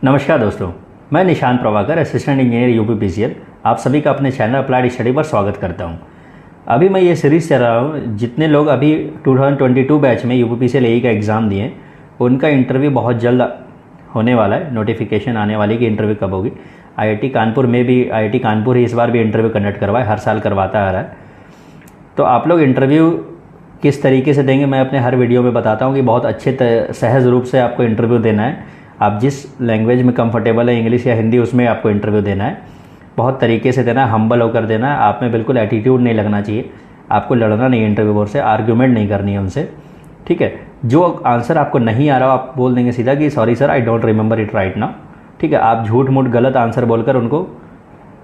नमस्कार दोस्तों, मैं Nishant Prabhakar, assistant engineer UPPCL, आप सभी का अपने चैनल अप्लाइड स्टडी पर स्वागत करता हूं। अभी मैं ये सीरीज़ चला रहा हूं, जितने लोग अभी 2022 बैच में यूपीपीसीएल एई का एग्ज़ाम दिए उनका इंटरव्यू बहुत जल्द होने वाला है। नोटिफिकेशन आने वाली कि इंटरव्यू कब होगी। आईआईटी कानपुर में भी, आईआईटी कानपुर ही इस बार भी इंटरव्यू कंडक्ट करवाए, हर साल करवाता आ रहा है। तो आप लोग इंटरव्यू किस तरीके से देंगे मैं अपने हर वीडियो में बताता हूँ कि बहुत अच्छे सहज रूप से आपको इंटरव्यू देना है। आप जिस लैंग्वेज में कंफर्टेबल है, इंग्लिश या हिंदी, उसमें आपको इंटरव्यू देना है। बहुत तरीके से देना है, हम्बल होकर देना है। आप में बिल्कुल एटीट्यूड नहीं लगना चाहिए, आपको लड़ना नहीं है इंटरव्यूअर से, आर्ग्यूमेंट नहीं करनी है उनसे, ठीक है। जो आंसर आपको नहीं आ रहा हो आप बोल देंगे सीधा कि sorry sir, I don't remember it right now, ठीक है। आप झूठ मूठ गलत आंसर बोलकर उनको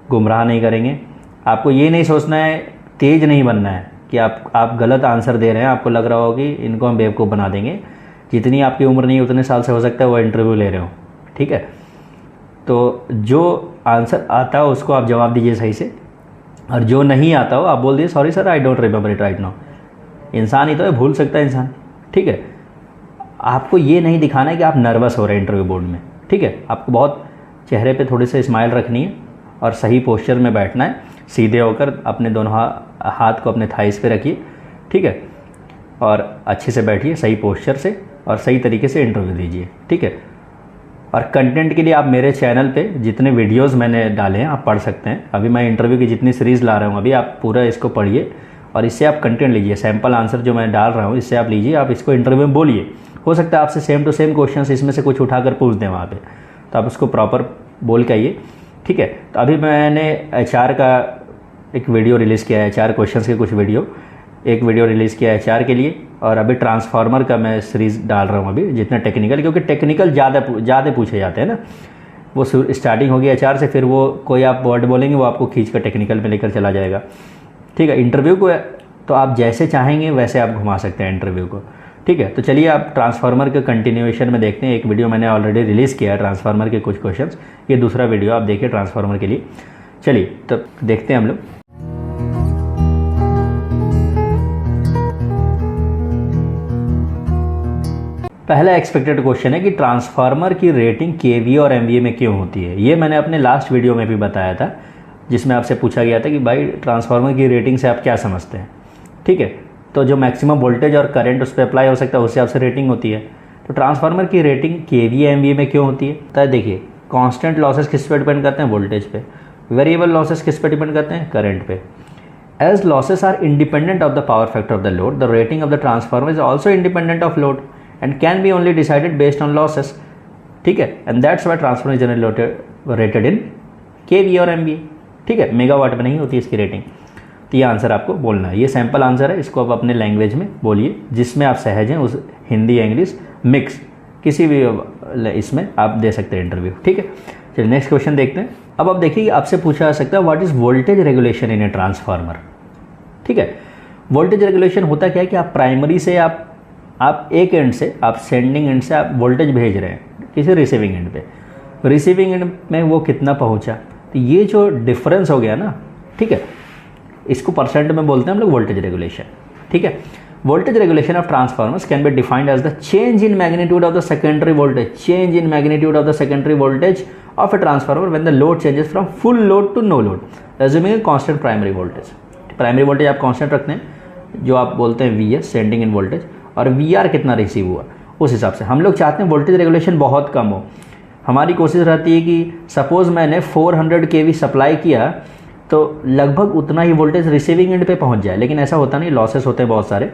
गुमराह नहीं करेंगे। आपको ये नहीं सोचना है, तेज नहीं बनना है कि आप गलत आंसर दे रहे हैं, आपको लग रहा हो कि इनको हम बेवकूफ़ बना देंगे। जितनी आपकी उम्र नहीं उतने साल से हो सकता है वो इंटरव्यू ले रहे हो, ठीक है। तो जो आंसर आता हो उसको आप जवाब दीजिए सही से, और जो नहीं आता हो आप बोल दीजिए sorry sir, I don't remember it right now. इंसान ही तो है, भूल सकता है इंसान, ठीक है। आपको ये नहीं दिखाना है कि आप नर्वस हो रहे हैं इंटरव्यू बोर्ड में, ठीक है। आपको बहुत चेहरे पे थोड़ी सी स्माइल रखनी है और सही पोस्चर में बैठना है, सीधे होकर अपने दोनों हाथ को अपने थाइस पे रखिए, ठीक है। और अच्छे से बैठिए सही पोस्चर से और सही तरीके से इंटरव्यू दीजिए, ठीक है। और कंटेंट के लिए आप मेरे चैनल पे जितने वीडियोस मैंने डाले हैं आप पढ़ सकते हैं। अभी मैं इंटरव्यू की जितनी सीरीज़ ला रहा हूँ अभी, आप पूरा इसको पढ़िए और इससे आप कंटेंट लीजिए। सैम्पल आंसर जो मैं डाल रहा हूँ इससे आप लीजिए, आप इसको इंटरव्यू में बोलिए। हो सकता है आपसे सेम टू सेम क्वेश्चन इसमें से कुछ उठाकर पूछ दें वहाँ पे, तो आप उसको प्रॉपर बोल के आइए, ठीक है। तो अभी मैंने एचआर का एक वीडियो रिलीज़ किया है, एचआर क्वेश्चंस के कुछ एक वीडियो रिलीज़ किया है एचआर के लिए। और अभी ट्रांसफार्मर का मैं सीरीज़ डाल रहा हूँ अभी, जितना टेक्निकल, क्योंकि टेक्निकल ज़्यादा पूछे जाते हैं ना। वो स्टार्टिंग होगी एचआर से, फिर वो कोई आप वर्ड बोलेंगे वो आपको खींच कर टेक्निकल में लेकर चला जाएगा, ठीक है। इंटरव्यू को तो आप जैसे चाहेंगे वैसे आप घुमा सकते हैं इंटरव्यू को, ठीक है। तो चलिए आप ट्रांसफार्मर के कंटिन्यूएशन में देखते हैं। एक वीडियो मैंने ऑलरेडी रिलीज़ किया है ट्रांसफार्मर के कुछ क्वेश्चंस, ये दूसरा वीडियो आप देखिए ट्रांसफार्मर के लिए। चलिए तो देखते हैं हम लोग। पहला एक्सपेक्टेड क्वेश्चन है कि ट्रांसफार्मर की रेटिंग केवीए और एमवीए में क्यों होती है। ये मैंने अपने लास्ट वीडियो में भी बताया था, जिसमें आपसे पूछा गया था कि भाई ट्रांसफार्मर की रेटिंग से आप क्या समझते हैं, ठीक है। तो जो मैक्सिमम वोल्टेज और करंट उस पर अप्लाई हो सकता है उससे आपसे रेटिंग होती है। तो ट्रांसफार्मर की रेटिंग केवीए एमवीए में क्यों होती है? तो देखिए, कॉन्स्टेंट लॉसेस किस पे डिपेंड करते हैं? वोल्टेज पे। वेरिएबल लॉसेस किस पे डिपेंड करते हैं? करंट पे। As losses are independent of the power factor of the load, the rating of the transformer is also independent of load and can be only decided based on losses, ठीक है। and that's why transformer is generally rated in kVA और MVA, ठीक है। Megawatt में नहीं होती इसकी rating. तो ये आंसर आपको बोलना है, ये सैम्पल आंसर है, इसको आप अपने लैंग्वेज में बोलिए जिसमें आप सहज हैं, उस हिंदी या इंग्लिश मिक्स किसी भी इसमें आप दे सकते हैं इंटरव्यू, ठीक है। चलिए नेक्स्ट क्वेश्चन देखते हैं। अब आप देखिए, आपसे पूछा जा सकता है what is voltage regulation in a transformer, ठीक है। वोल्टेज रेगुलेशन होता क्या है कि आप प्राइमरी से आप एक एंड से, आप सेंडिंग एंड से आप वोल्टेज भेज रहे हैं किसी रिसीविंग एंड पे, रिसीविंग एंड में वो कितना पहुंचा, तो ये जो डिफरेंस हो गया ना, ठीक है, इसको परसेंट में बोलते हैं हम लोग वोल्टेज रेगुलेशन, ठीक है। Voltage regulation of transformers can be defined as the change in magnitude of the secondary voltage, change in magnitude of the secondary voltage of a transformer when the load changes from full load to no load, assuming constant primary voltage. Primary voltage आप constant रखते हैं, जो आप बोलते हैं VS sending end voltage, और VR कितना receive हुआ उस हिसाब से। हम लोग चाहते हैं वोल्टेज रेगुलेशन बहुत कम हो। हमारी कोशिश रहती है कि सपोज मैंने 400 केवी सप्लाई किया तो लगभग उतना ही वोल्टेज रिसीविंग एंड पे पहुंच जाए, लेकिन ऐसा होता नहीं, लॉसेस होते हैं बहुत सारे,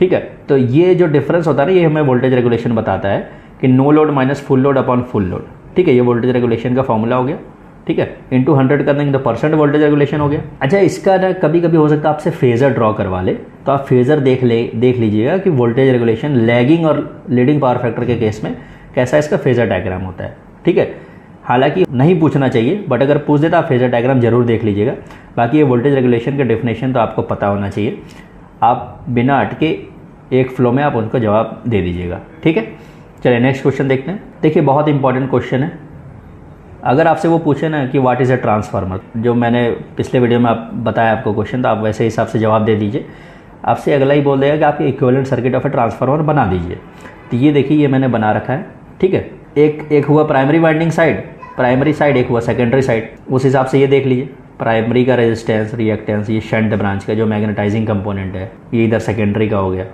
ठीक है। तो ये जो डिफरेंस होता है ना, ये हमें वोल्टेज रेगुलेशन बताता है कि no load minus full load upon full load, ठीक है। ये वोल्टेज रेगुलेशन का फॉर्मूला हो गया, ठीक है। इंटू 100 कर देंगे तो परसेंट वोल्टेज रेगुलेशन हो गया। अच्छा, इसका ना कभी कभी हो सकता है आपसे फेजर ड्रॉ करवा ले, तो आप फेजर देख लीजिएगा कि वोल्टेज रेगुलेशन लैगिंग और लीडिंग पावर फैक्टर के केस में कैसा इसका फेजर डायग्राम होता है, ठीक है। हालांकि नहीं पूछना चाहिए, बट अगर पूछ देता आप फेजर डायग्राम जरूर देख लीजिएगा। बाकी ये वोल्टेज रेगुलेशन का डेफिनेशन तो आपको पता होना चाहिए, आप बिना अटके एक फ्लो में आप उनको जवाब दे दीजिएगा, ठीक है। चलिए नेक्स्ट क्वेश्चन देखते हैं। देखिए, बहुत इंपॉर्टेंट क्वेश्चन है। अगर आपसे वो पूछे ना कि व्हाट इज़ अ ट्रांसफार्मर, जो मैंने पिछले वीडियो में आप बताया आपको क्वेश्चन, तो आप वैसे हिसाब से जवाब दे दीजिए। आपसे अगला ही बोल देगा कि आप equivalent circuit of a transformer बना दीजिए। तो ये देखिए, ये मैंने बना रखा है, ठीक है। एक हुआ primary winding side, primary side, एक हुआ सेकेंडरी साइड। उस हिसाब से ये देख लीजिए, प्राइमरी का रेजिस्टेंस, रिएक्टेंस, ये शंट ब्रांच का जो मैग्नेटाइजिंग कंपोनेंट है, ये इधर सेकेंडरी का हो गया,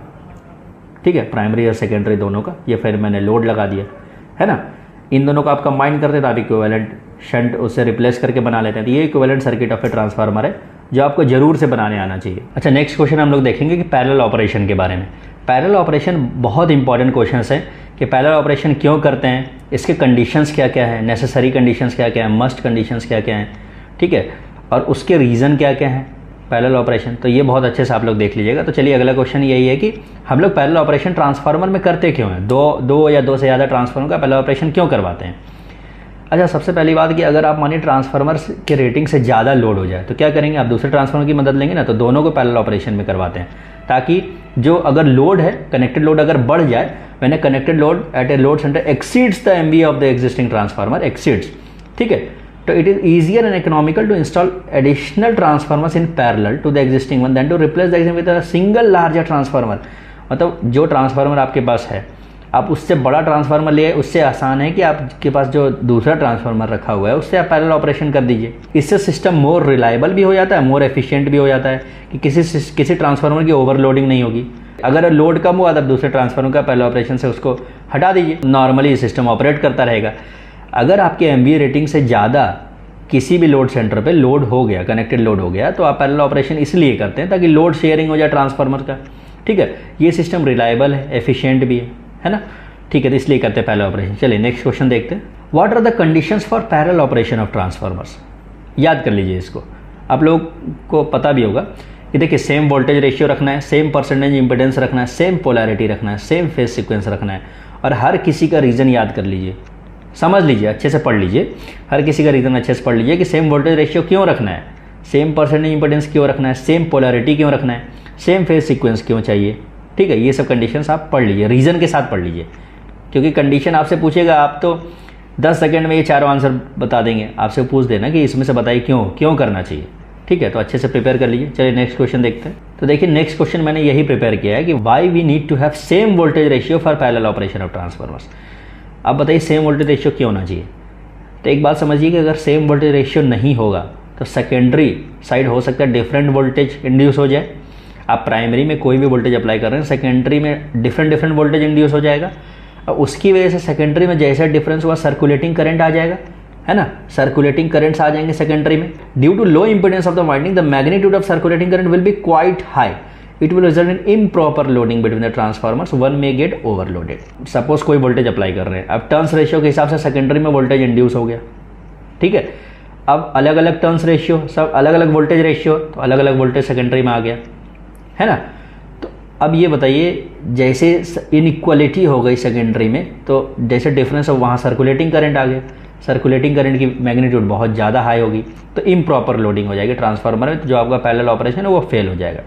ठीक है, प्राइमरी और सेकेंडरी दोनों का। ये फिर मैंने लोड लगा दिया, है ना। इन दोनों को आप कंबाइन करते हैं तो आप इक्विवेलेंट शंट उससे रिप्लेस करके बना लेते हैं। तो ये equivalent circuit of a transformer है जो आपको जरूर से बनाने आना चाहिए। अच्छा, नेक्स्ट क्वेश्चन हम लोग देखेंगे कि पैरेलल ऑपरेशन के बारे में। पैरेलल ऑपरेशन बहुत इंपॉर्टेंट क्वेश्चन है कि पैरेलल ऑपरेशन क्यों करते हैं, इसके कंडीशंस क्या क्या है, नेसेसरी कंडीशंस क्या क्या है, मस्ट कंडीशंस क्या क्या हैं, ठीक है, और उसके रीज़न क्या क्या हैं पैरेलल ऑपरेशन। तो ये बहुत अच्छे से आप लोग देख लीजिएगा। तो चलिए अगला क्वेश्चन यही है कि हम लोग पैरेलल ऑपरेशन ट्रांसफार्मर में करते क्यों हैं, दो या दो से ज़्यादा ट्रांसफार्मर का पैरेलल ऑपरेशन क्यों करवाते हैं। अच्छा, सबसे पहली बात कि अगर आप मानिए ट्रांसफार्मर के रेटिंग से ज़्यादा लोड हो जाए तो क्या करेंगे, आप दूसरे ट्रांसफार्मर की मदद लेंगे ना, तो दोनों को पैरेलल ऑपरेशन में करवाते हैं ताकि जो अगर लोड है, कनेक्टेड लोड अगर बढ़ जाए, when a connected load at a load centre exceeds the MVA of the existing transformer, exceeds, ठीक है, तो it is easier and economical to install additional transformers in parallel to the existing one than to replace the existing with a single larger transformer. मतलब जो transformer आपके पास है, आप उससे बड़ा ट्रांसफार्मर ले, उससे आसान है कि आपके पास जो दूसरा ट्रांसफार्मर रखा हुआ है उससे आप पैरेलल ऑपरेशन कर दीजिए। इससे सिस्टम मोर रिलायबल भी हो जाता है, मोर एफिशिएंट भी हो जाता है कि किसी ट्रांसफार्मर की ओवरलोडिंग नहीं होगी। अगर लोड कम हुआ तब दूसरे ट्रांसफार्मर का पैरेलल ऑपरेशन से उसको हटा दीजिए, नॉर्मली सिस्टम ऑपरेट करता रहेगा। अगर आपके एमवीए रेटिंग से ज़्यादा किसी भी लोड सेंटर पे लोड हो गया, कनेक्टेड लोड हो गया, तो आप पैरेलल ऑपरेशन इसलिए करते हैं ताकि लोड शेयरिंग हो जाए ट्रांसफार्मर का, ठीक है। ये सिस्टम रिलायबल है, एफिशिएंट भी है ना, ठीक है, तो इसलिए करते हैं पैरेलल ऑपरेशन। चलिए नेक्स्ट क्वेश्चन देखते हैं। What are the conditions for parallel operation of transformers. याद कर लीजिए इसको, आप लोग को पता भी होगा कि देखिए सेम वोल्टेज रेशियो रखना है, सेम परसेंटेज इंपेडेंस रखना है, सेम पोलैरिटी रखना है, सेम फेज सीक्वेंस रखना है, और हर किसी का रीज़न याद कर लीजिए, समझ लीजिए, अच्छे से पढ़ लीजिए, हर किसी का रीज़न अच्छे से पढ़ लीजिए कि सेम वोल्टेज रेशियो क्यों रखना है, सेम परसेंटेज इंपेडेंस क्यों रखना है, सेम पोलैरिटी क्यों रखना है, सेम फेज सीक्वेंस क्यों चाहिए, ठीक है। ये सब कंडीशंस आप पढ़ लीजिए, रीज़न के साथ पढ़ लीजिए, क्योंकि कंडीशन आपसे पूछेगा, आप तो 10 सेकंड में ये चारों आंसर बता देंगे। आपसे पूछ देना कि इसमें से बताइए क्यों करना चाहिए, ठीक है। तो अच्छे से प्रिपेयर कर लीजिए। चलिए नेक्स्ट क्वेश्चन देखते हैं। तो देखिए नेक्स्ट क्वेश्चन मैंने यही प्रिपेयर किया है कि why we need to have same voltage ratio for parallel operation of transformers. अब बताइए सेम वोल्टेज रेशियो क्यों होना चाहिए। तो एक बात समझिए कि अगर सेम वोल्टेज रेशियो नहीं होगा तो सेकेंडरी साइड हो सकता है डिफरेंट वोल्टेज इंड्यूस हो जाए। आप प्राइमरी में कोई भी वोल्टेज अप्लाई कर रहे हैं, सेकेंडरी में डिफरेंट वोल्टेज इंड्यूस हो जाएगा, और उसकी वजह से सेकेंडरी में जैसा डिफरेंस हुआ सर्कुलेटिंग करंट आ जाएगा, है ना, सर्कुलेटिंग करंट्स आ जाएंगे सेकेंडरी में। Due to low impedance of the winding the magnitude of circulating current will be quite high, it will result in improper loading between the transformers, one may get overloaded. Suppose कोई voltage apply कर रहे हैं, अब turns ratio के हिसाब से secondary में voltage induce हो गया, ठीक है। अब अलग अलग टर्न्स रेशियो, सब अलग अलग वोल्टेज रेशियो, तो अलग अलग वोल्टेज सेकेंडरी में आ गया, है ना। तो अब ये बताइए, जैसे इनइक्वालिटी हो गई सेकेंडरी में, तो जैसे डिफरेंस हो वहाँ सर्कुलेटिंग करंट आ गया, सर्कुलेटिंग करंट की मैग्नीट्यूड बहुत ज़्यादा हाई होगी, तो इम्प्रॉपर लोडिंग हो जाएगी ट्रांसफार्मर में, तो जो आपका पैरेलल ऑपरेशन है वो फेल हो जाएगा,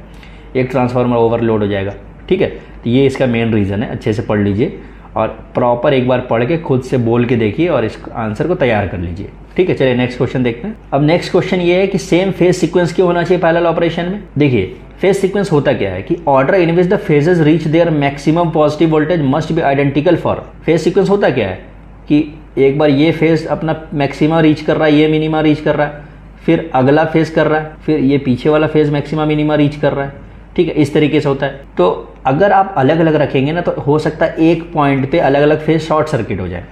एक ट्रांसफार्मर ओवरलोड हो जाएगा, ठीक है। तो ये इसका मेन रीज़न है, अच्छे से पढ़ लीजिए और प्रॉपर एक बार पढ़ के खुद से बोल के देखिए और इस आंसर को तैयार कर लीजिए, ठीक है। चलिए नेक्स्ट क्वेश्चन देखते हैं। अब नेक्स्ट क्वेश्चन ये है कि सेम फेज सीक्वेंस क्यों होना चाहिए पैरेलल ऑपरेशन में। देखिए फेज सीक्वेंस होता क्या है कि order in which the phases reach their maximum positive voltage must be identical for. Phase sequence होता क्या है कि एक बार ये फेज अपना मैक्सिमा रीच कर रहा है, ये मिनिमा रीच कर रहा है, फिर अगला फेज कर रहा है, फिर ये पीछे वाला फेज मैक्सिमा मिनिमा रीच कर रहा है, ठीक है, इस तरीके से होता है। तो अगर आप अलग अलग रखेंगे ना, तो हो सकता है एक पॉइंट पे अलग अलग फेज शॉर्ट सर्किट हो जाए।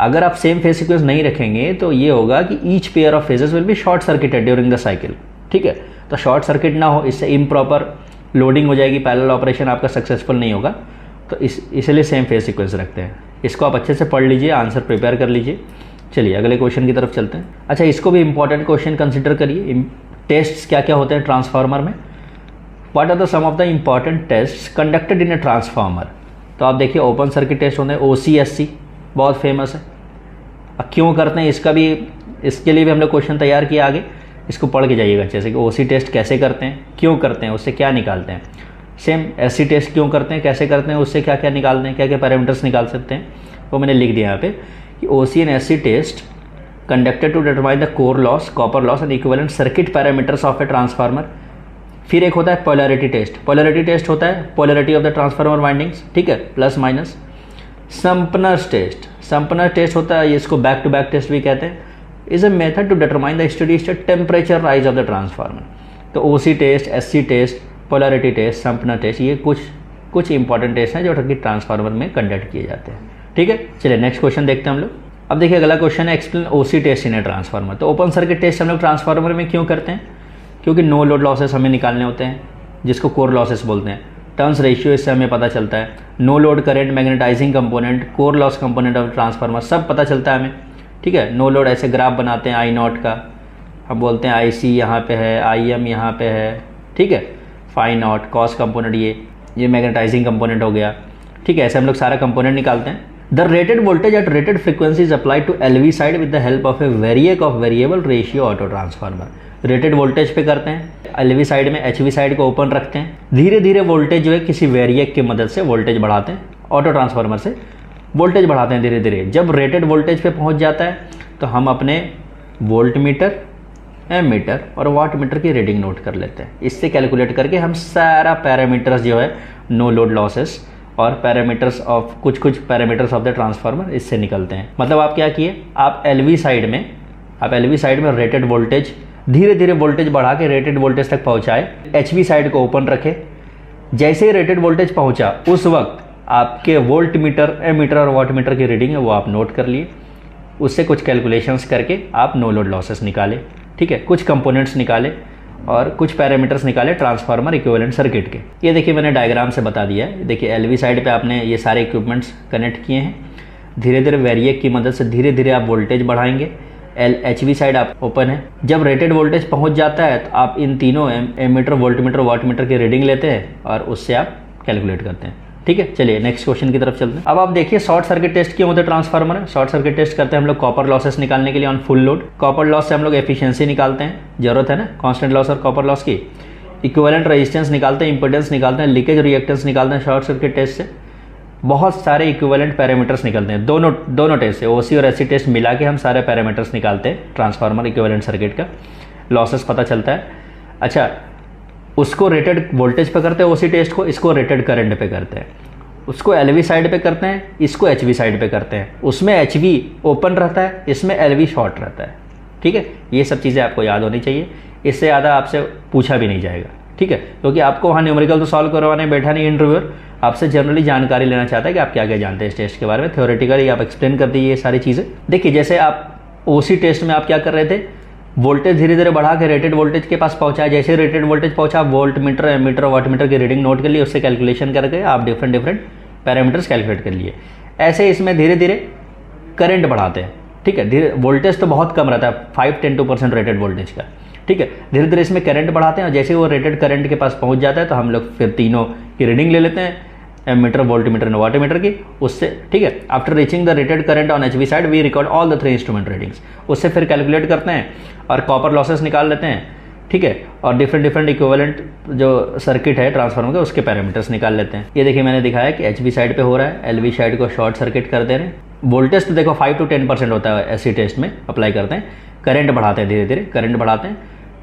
अगर आप सेम फेज सीक्वेंस नहीं रखेंगे तो ये होगा कि each pair of phases will be short circuited during the cycle, ठीक है। तो शॉर्ट सर्किट ना हो, इससे इम्प्रॉपर लोडिंग हो जाएगी, पैरेलल ऑपरेशन आपका सक्सेसफुल नहीं होगा, तो इसलिए सेम फेज सीक्वेंस रखते हैं। इसको आप अच्छे से पढ़ लीजिए, आंसर प्रिपेयर कर लीजिए। चलिए अगले क्वेश्चन की तरफ चलते हैं। अच्छा, इसको भी इंपॉर्टेंट क्वेश्चन कंसिडर करिए। टेस्ट्स क्या क्या होते हैं ट्रांसफार्मर में। What are the some of the important tests conducted in a transformer. तो आप देखिए ओपन सर्किट टेस्ट होते हैं, OCSC बहुत फेमस है। अब क्यों करते हैं इसका भी, इसके लिए भी हम लोग क्वेश्चन तैयार किया आगे, इसको पढ़ के जाइएगा अच्छे से कि OC टेस्ट कैसे करते हैं, क्यों करते हैं, उससे क्या निकालते हैं। सेम SC टेस्ट क्यों करते हैं, कैसे करते हैं, उससे क्या क्या निकालते हैं, क्या क्या पैरामीटर्स निकाल सकते हैं, वो मैंने लिख दिया यहाँ पे कि OC and SC test conducted to determine the core loss, copper loss and equivalent circuit parameters of a transformer. फिर एक होता है पोलैरिटी टेस्ट। पोलैरिटी टेस्ट होता है polarity of the transformer windings, ठीक है, plus minus. सम्पनर्स test, Sumpner test होता है, इसको बैक टू बैक टेस्ट भी कहते हैं, is a method to determine the study state temperature rise of the transformer. तो OC test, SC test, polarity test, Sumpner test, ये कुछ इंपॉर्टेंट टेस्ट हैं जो कि ट्रांसफार्मर में कंडक्ट किए जाते हैं। ठीक है, चलिए नेक्स्ट क्वेश्चन देखते हैं हम लोग। अब देखिए अगला क्वेश्चन है explain OC test in a transformer. तो ओपन सर्किट टेस्ट हम लोग ट्रांसफार्मर में क्यों करते हैं? क्योंकि नो लोड लॉसेस हमें निकालने होते हैं, जिसको कोर लॉसेस बोलते हैं। टर्न्स रेशियो इससे हमें पता चलता है, no load current, magnetising component, core loss component of transformer, सब पता चलता है हमें। ठीक है, नो लोड ऐसे ग्राफ बनाते हैं आई नॉट का, हम बोलते हैं आई सी यहाँ पे है, आई एम यहाँ पे है। ठीक है, फाई नॉट, कॉस कंपोनेंट, ये मैग्नेटाइजिंग कंपोनेंट हो गया। ठीक है, ऐसे हम लोग सारा कंपोनेंट निकालते हैं। The rated voltage at rated frequency is applied to LV side with the help of a variac of variable ratio auto transformer. Rated voltage पे करते हैं, एलवी साइड में एचवी साइड को ओपन रखते हैं, धीरे धीरे वोल्टेज जो है किसी वेरिएक की मदद से वोल्टेज बढ़ाते हैं, ऑटो ट्रांसफार्मर से वोल्टेज बढ़ाते हैं धीरे धीरे। जब रेटेड वोल्टेज पे पहुंच जाता है तो हम अपने वोल्ट मीटर, एमीटर और वाट मीटर की रीडिंग नोट कर लेते हैं। इससे कैलकुलेट करके हम सारा पैरामीटर्स जो है नो लोड लॉसेस और पैरामीटर्स ऑफ कुछ पैरामीटर्स ऑफ द ट्रांसफार्मर इससे निकलते हैं। मतलब आप क्या किए, आप एलवी साइड में रेटेड वोल्टेज धीरे धीरे वोल्टेज बढ़ा के रेटेड वोल्टेज तक पहुंचाए, एचवी साइड को ओपन रखे। जैसे ही रेटेड वोल्टेज पहुंचा उस वक्त आपके वोल्ट मीटर, एमीटर और वाट मीटर की रीडिंग है वो आप नोट कर लिए। उससे कुछ कैलकुलेशंस करके आप नो लोड लॉसेस निकाले। ठीक है, कुछ कंपोनेंट्स निकाले और कुछ पैरामीटर्स निकाले ट्रांसफार्मर इक्विवेलेंट सर्किट के। ये देखिए मैंने डायग्राम से बता दिया है। देखिए एलवी साइड पे आपने ये सारे इक्विपमेंट्स कनेक्ट किए हैं, धीरे धीरे वेरिएक की मदद से धीरे धीरे आप वोल्टेज बढ़ाएंगे। एचवी साइड आप ओपन है, जब रेटेड वोल्टेज पहुंच जाता है तो आप इन तीनों ammeter, voltmeter, wattmeter की रीडिंग लेते हैं और उससे आप कैलकुलेट करते हैं। ठीक है, चलिए नेक्स्ट क्वेश्चन की तरफ चलते हैं। अब आप देखिए शॉर्ट सर्किट टेस्ट क्यों होते हैं ट्रांसफार्मर में। शॉर्ट सर्किट टेस्ट करते हैं हम लोग कॉपर लॉसेस निकालने के लिए on full load. Copper loss से हम लोग एफिशिएंसी निकालते हैं, जरूरत है ना कांस्टेंट लॉस और कॉपर लॉस की। इक्विवेलेंट रेजिस्टेंस निकालते हैं, इंपीडेंस निकालते हैं, लीकेज रिएक्टेंस निकालते हैं। शॉर्ट सर्किट टेस्ट से बहुत सारे इक्विवेलेंट पैरामीटर्स निकलते हैं। दोनों टेस्ट से ओसी और एससी टेस्ट मिला के हम सारे पैरामीटर्स निकालते हैं ट्रांसफार्मर इक्विवेलेंट सर्किट का, लॉसेस पता चलता है। अच्छा, उसको रेटेड वोल्टेज पे करते हैं ओसी टेस्ट को, इसको रेटेड करंट पे करते हैं। उसको एलवी साइड पे करते हैं, इसको एचवी साइड पे करते हैं। उसमें एचवी ओपन रहता है, इसमें एलवी शॉर्ट रहता है। ठीक है, ये सब चीज़ें आपको याद होनी चाहिए, इससे ज़्यादा आपसे पूछा भी नहीं जाएगा। ठीक है, क्योंकि आपको वहाँ न्यूमेरिकल तो सॉल्व करवाने बैठा नहीं इंटरव्यूअर, आपसे जनरली जानकारी लेना चाहता है कि आप क्या क्या जानते हैं इस टेस्ट के बारे में। थ्योरेटिकली आप एक्सप्लेन कर दीजिए ये सारी चीज़ें। देखिए जैसे आप ओसी टेस्ट में आप क्या कर रहे थे, वोल्टेज धीरे धीरे बढ़ा के रेटेड वोल्टेज के पास पहुंचा। जैसे रेटेड वोल्टेज पहुंचा, voltmeter, ammeter, wattmeter की रीडिंग नोट कर लिए, उससे कैलकुलेशन करके आप डिफरेंट पैरामीटर्स कैलकुलेट कर लिए। ऐसे इसमें धीरे धीरे करंट बढ़ाते हैं। ठीक है, धीरे वोल्टेज तो बहुत कम रहता है, 5-10% रेटेड वोल्टेज का। ठीक है, धीरे धीरे इसमें करंट बढ़ाते हैं और जैसे वो रेटेड करंट के पास पहुंच जाता है तो हम लोग फिर तीनों की रीडिंग ले लेते हैं, एमीटर, वोल्ट मीटर और वाट मीटर की। उससे ठीक है, after reaching the rated current on HV side we record all the 3 instrument readings. उससे फिर कैलकुलेट करते हैं और कॉपर लॉसेस निकाल लेते हैं। ठीक है, और डिफरेंट इक्विवेलेंट जो सर्किट है ट्रांसफार्मर का उसके पैरामीटर्स निकाल लेते हैं। ये देखिए मैंने दिखाया कि एचवी साइड पे हो रहा है, एलवी साइड को शॉर्ट सर्किट कर दे रहे हैं। वोल्टेज तो देखो 5-10% होता है एससी टेस्ट में अप्लाई करते हैं। करंट बढ़ाते हैं, धीरे धीरे करंट बढ़ाते हैं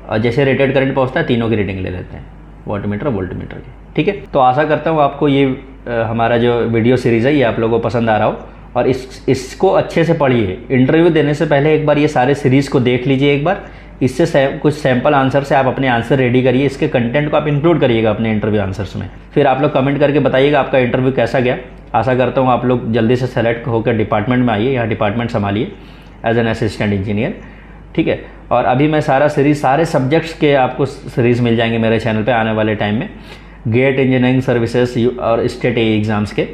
और जैसे रेटेड करंट पहुंचता है तीनों की रीडिंग ले लेते हैं, वाट मीटर, वोल्ट मीटर की। ठीक है, तो आशा करता हूँ आपको ये हमारा जो वीडियो सीरीज़ है ये आप लोगों को पसंद आ रहा हो और इसको अच्छे से पढ़िए। इंटरव्यू देने से पहले एक बार ये सारे सीरीज़ को देख लीजिए एक बार, इससे कुछ सैम्पल आंसर से आप अपने आंसर रेडी करिए, इसके कंटेंट को आप इंक्लूड करिएगा अपने इंटरव्यू आंसर्स में। फिर आप लोग कमेंट करके बताइएगा आपका इंटरव्यू कैसा गया। आशा करता हूँ आप लोग जल्दी से सेलेक्ट होकर डिपार्टमेंट में आइए, यहाँ डिपार्टमेंट संभालिए एज एन असिस्टेंट इंजीनियर। ठीक है, और अभी मैं सारे सब्जेक्ट्स के आपको सीरीज़ मिल जाएंगे मेरे चैनल पे आने वाले टाइम में, गेट, इंजीनियरिंग सर्विसेज और स्टेट एग्जाम्स के।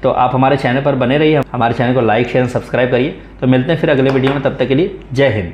तो आप हमारे चैनल पर बने रहिए, हमारे चैनल को लाइक, शेयर, सब्सक्राइब करिए। तो मिलते हैं फिर अगले वीडियो में, तब तक के लिए जय हिंद।